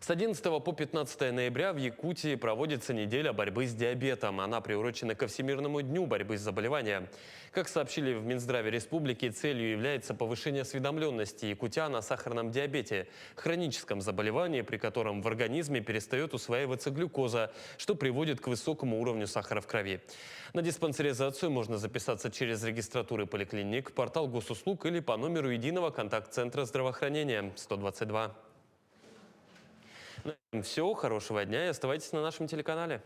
С 11 по 15 ноября в Якутии проводится неделя борьбы с диабетом. Она приурочена ко Всемирному дню борьбы с заболеванием. Как сообщили в Минздраве республики, целью является повышение осведомленности якутян о сахарном диабете, хроническом заболевании, при котором в организме перестает усваиваться глюкоза, что приводит к высокому уровню сахара в крови. На диспансеризацию можно записаться через регистратуры поликлиник, портал госуслуг или по номеру единого контакт-центра здравоохранения 122. На этом все. Хорошего дня и оставайтесь на нашем телеканале.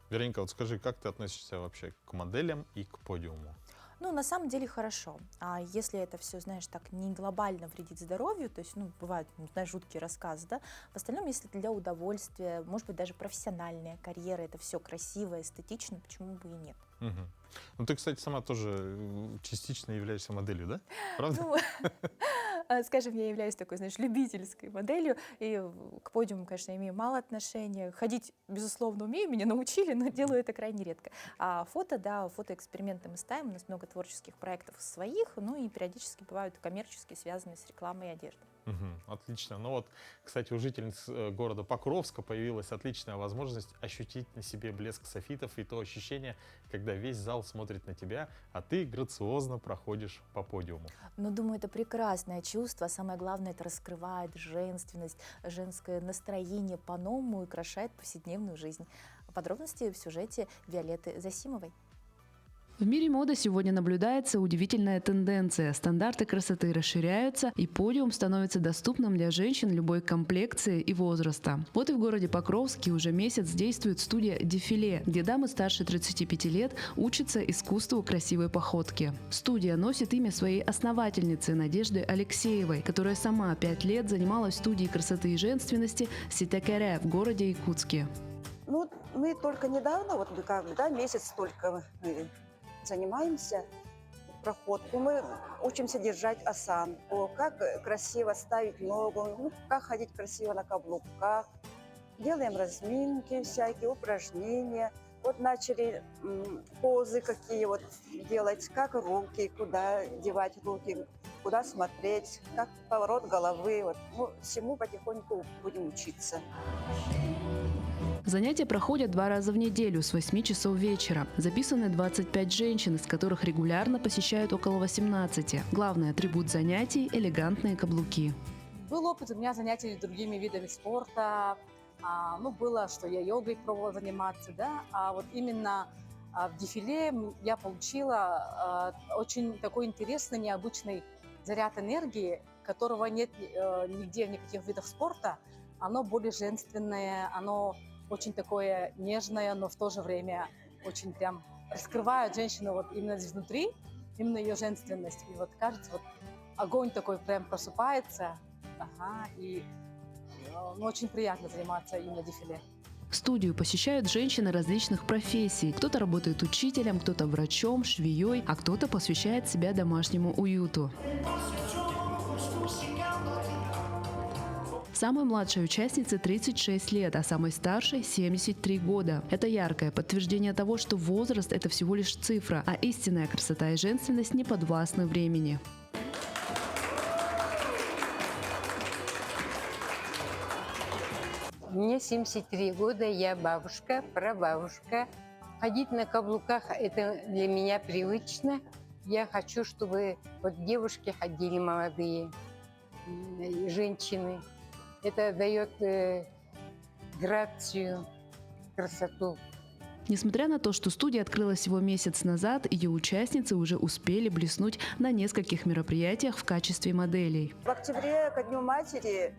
Вероника, вот скажи, как ты относишься вообще к моделям и к подиуму? Ну, на самом деле хорошо. А если это все, знаешь, так не глобально вредит здоровью, то есть, ну, бывают, знаешь, жуткие рассказы, да, в остальном, если для удовольствия, может быть, даже профессиональная карьера, это все красиво, эстетично, почему бы и нет? Угу. Ну, ты, кстати, сама тоже частично являешься моделью, да? Правда? Ну, скажем, я являюсь такой, знаешь, любительской моделью, и к подиуму, конечно, имею мало отношения. Ходить, безусловно, умею, меня научили, но делаю это крайне редко. А фото, да, фотоэксперименты мы ставим, у нас много творческих проектов своих, ну и периодически бывают коммерческие, связанные с рекламой и одеждой. Угу, отлично. Ну вот, кстати, у жительниц города Покровска появилась отличная возможность ощутить на себе блеск софитов и то ощущение, когда весь зал смотрит на тебя, а ты грациозно проходишь по подиуму. Ну, думаю, это прекрасное чувство. Самое главное, это раскрывает женственность, женское настроение по-новому и украшает повседневную жизнь. Подробности в сюжете Виолетты Засимовой. В мире моды сегодня наблюдается удивительная тенденция. Стандарты красоты расширяются, и подиум становится доступным для женщин любой комплекции и возраста. Вот и в городе Покровске уже месяц действует студия «Дефиле», где дамы старше 35 лет учатся искусству красивой походки. Студия носит имя своей основательницы Надежды Алексеевой, которая сама 5 лет занималась в студии красоты и женственности «Ситакере» в городе Якутске. Ну, мы только недавно, вот месяц только мы занимаемся проходку. Мы учимся держать осанку, как красиво ставить ногу, как ходить красиво на каблуках. Делаем разминки всякие, упражнения. Вот начали позы какие вот делать, как руки, куда девать руки, куда смотреть, как поворот головы. Вот. Ну, всему потихоньку будем учиться. Занятия проходят 2 раза в неделю с 8 часов вечера. Записаны 25 женщин, из которых регулярно посещают около 18. Главный атрибут занятий – элегантные каблуки. Был опыт у меня занятий другими видами спорта. Было, что я йогой пробовала заниматься, да. А вот именно в дефиле я получила очень такой интересный, необычный заряд энергии, которого нет нигде в никаких видах спорта. Оно более женственное, оно очень такое нежное, но в то же время очень прям раскрывает женщину вот именно изнутри, именно ее женственность. И вот кажется, вот огонь такой прям просыпается, и очень приятно заниматься именно дефиле. Студию посещают женщины различных профессий. Кто-то работает учителем, кто-то врачом, швеей, а кто-то посвящает себя домашнему уюту. Самой младшей участнице 36 лет, а самой старшей 73 года. Это яркое подтверждение того, что возраст – это всего лишь цифра, а истинная красота и женственность не подвластны времени. Мне 73 года, я бабушка, прабабушка. Ходить на каблуках – это для меня привычно. Я хочу, чтобы вот девушки ходили молодые, женщины. Это дает грацию, красоту. Несмотря на то, что студия открылась всего месяц назад, ее участницы уже успели блеснуть на нескольких мероприятиях в качестве моделей. В октябре, ко Дню матери,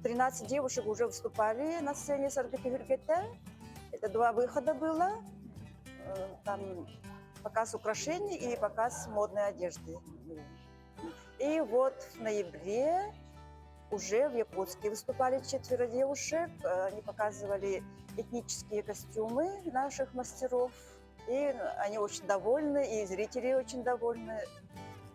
13 девушек уже выступали на сцене Саргаты-Гюргете. Это 2 выхода было. Там показ украшений и показ модной одежды. И вот в ноябре уже в Якутске выступали 4 девушек. Они показывали этнические костюмы наших мастеров. И они очень довольны, и зрители очень довольны.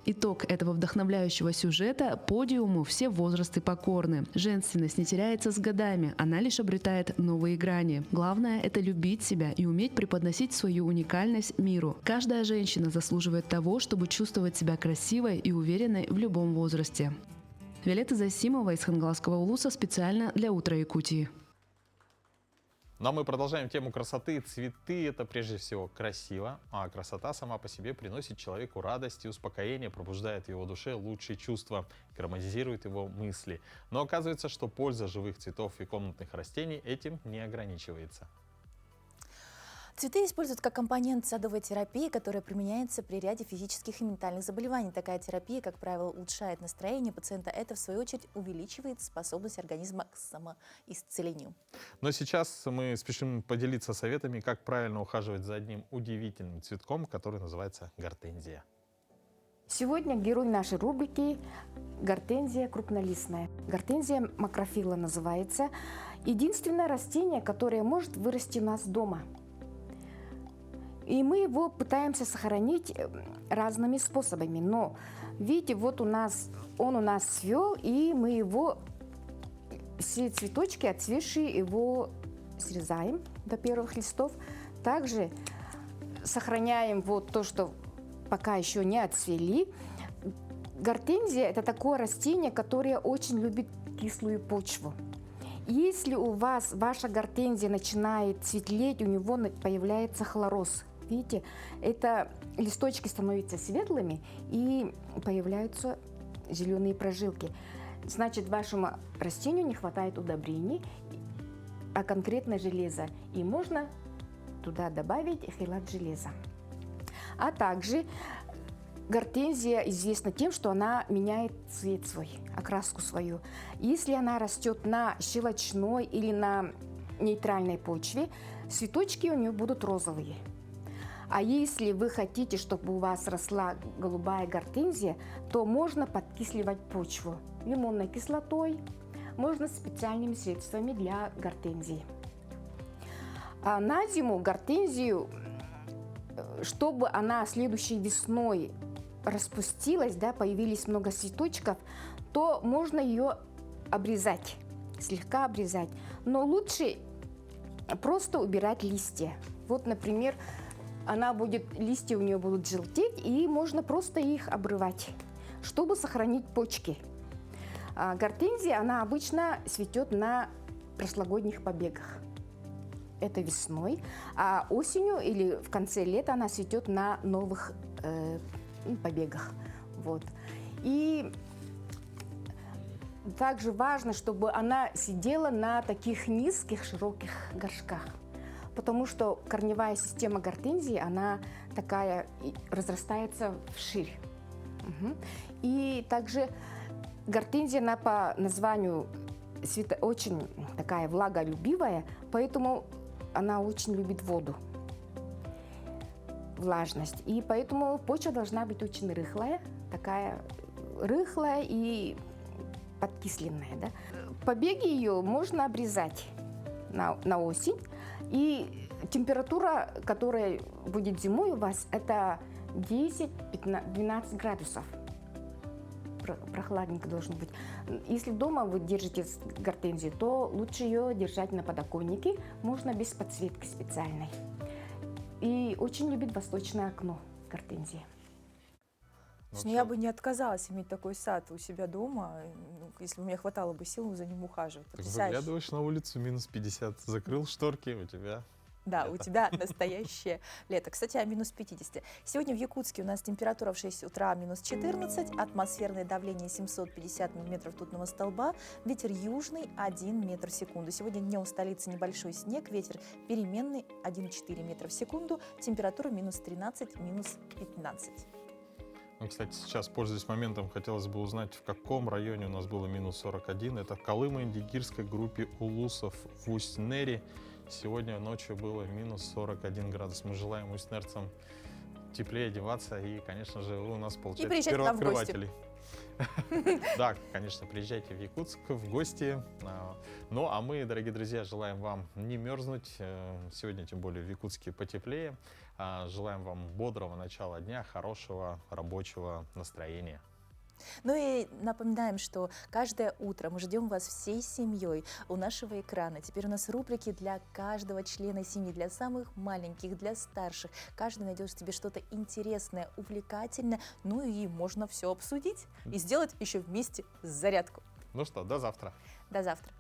Итог этого вдохновляющего сюжета – подиуму все возрасты покорны. Женственность не теряется с годами, она лишь обретает новые грани. Главное – это любить себя и уметь преподносить свою уникальность миру. Каждая женщина заслуживает того, чтобы чувствовать себя красивой и уверенной в любом возрасте. Виолетта Засимова из Хангаласского улуса специально для «Утра Якутии». Но мы продолжаем тему красоты. Цветы — это прежде всего красиво, а красота сама по себе приносит человеку радость и успокоение, пробуждает в его душе лучшие чувства, гармонизирует его мысли. Но оказывается, что польза живых цветов и комнатных растений этим не ограничивается. Цветы используют как компонент садовой терапии, которая применяется при ряде физических и ментальных заболеваний. Такая терапия, как правило, улучшает настроение пациента. Это, в свою очередь, увеличивает способность организма к самоисцелению. Но сейчас мы спешим поделиться советами, как правильно ухаживать за одним удивительным цветком, который называется гортензия. Сегодня герой нашей рубрики – гортензия крупнолистная. Гортензия макрофилла называется. Единственное растение, которое может вырасти у нас дома. И мы его пытаемся сохранить разными способами. Но, видите, вот он у нас цвел, и мы его, все цветочки отцветшие, его срезаем до первых листов. Также сохраняем вот то, что пока еще не отцвели. Гортензия – это такое растение, которое очень любит кислую почву. Если у вас ваша гортензия начинает цветлеть, у него появляется хлороз. Видите, это листочки становятся светлыми и появляются зеленые прожилки. Значит, вашему растению не хватает удобрений, а конкретно железа. И можно туда добавить хелат железа. А также гортензия известна тем, что она меняет цвет свой, окраску свою. Если она растет на щелочной или на нейтральной почве, цветочки у нее будут розовые. А если вы хотите, чтобы у вас росла голубая гортензия, то можно подкисливать почву лимонной кислотой, можно специальными средствами для гортензии. А на зиму гортензию, чтобы она следующей весной распустилась, да, появились много цветочков, то можно ее обрезать, слегка обрезать. Но лучше просто убирать листья. Вот, например, листья у нее будут желтеть, и можно просто их обрывать, чтобы сохранить почки. Гортензия, она обычно цветет на прошлогодних побегах. Это весной, а осенью или в конце лета она цветет на новых побегах. Вот. И также важно, чтобы она сидела на таких низких, широких горшках, потому что корневая система гортензии, она такая, разрастается вширь. И также гортензия, она по названию очень такая влаголюбивая, поэтому она очень любит воду, влажность. И поэтому почва должна быть очень рыхлая, такая рыхлая и подкисленная. Да? Побеги ее можно обрезать на осень. И температура, которая будет зимой у вас, это 10-12 градусов. Прохладненько должно быть. Если дома вы держите гортензию, то лучше ее держать на подоконнике, можно без подсветки специальной. И очень любит восточное окно гортензия. Но я бы не отказалась иметь такой сад у себя дома, если бы у меня хватало бы сил за ним ухаживать. Так выглядываешь на улицу, минус 50, закрыл шторки, у тебя Да, у тебя настоящее лето. Кстати, о минус 50. Сегодня в Якутске у нас температура в 6 утра минус 14, атмосферное давление 750 миллиметров ртутного столба, ветер южный 1 метр в секунду. Сегодня днем в столице небольшой снег, ветер переменный 1,4 метра в секунду, температура минус 13, минус 15. Ну, кстати, сейчас, пользуясь моментом, хотелось бы узнать, в каком районе у нас было минус 41. Это в Колымо-Индигирской группе Улусов в Усть-Нере. Сегодня ночью было минус 41 градус. Мы желаем усть-нерцам теплее одеваться. И, конечно же, вы у нас получаете первооткрывателей. Да, конечно, приезжайте в Якутск в гости. Ну, а мы, дорогие друзья, желаем вам не мерзнуть. Сегодня, тем более, в Якутске потеплее. Желаем вам бодрого начала дня, хорошего рабочего настроения. Ну и напоминаем, что каждое утро мы ждем вас всей семьей у нашего экрана. Теперь у нас рубрики для каждого члена семьи, для самых маленьких, для старших. Каждый найдет в себе что-то интересное, увлекательное, ну и можно все обсудить и сделать еще вместе зарядку. Ну что, до завтра. До завтра.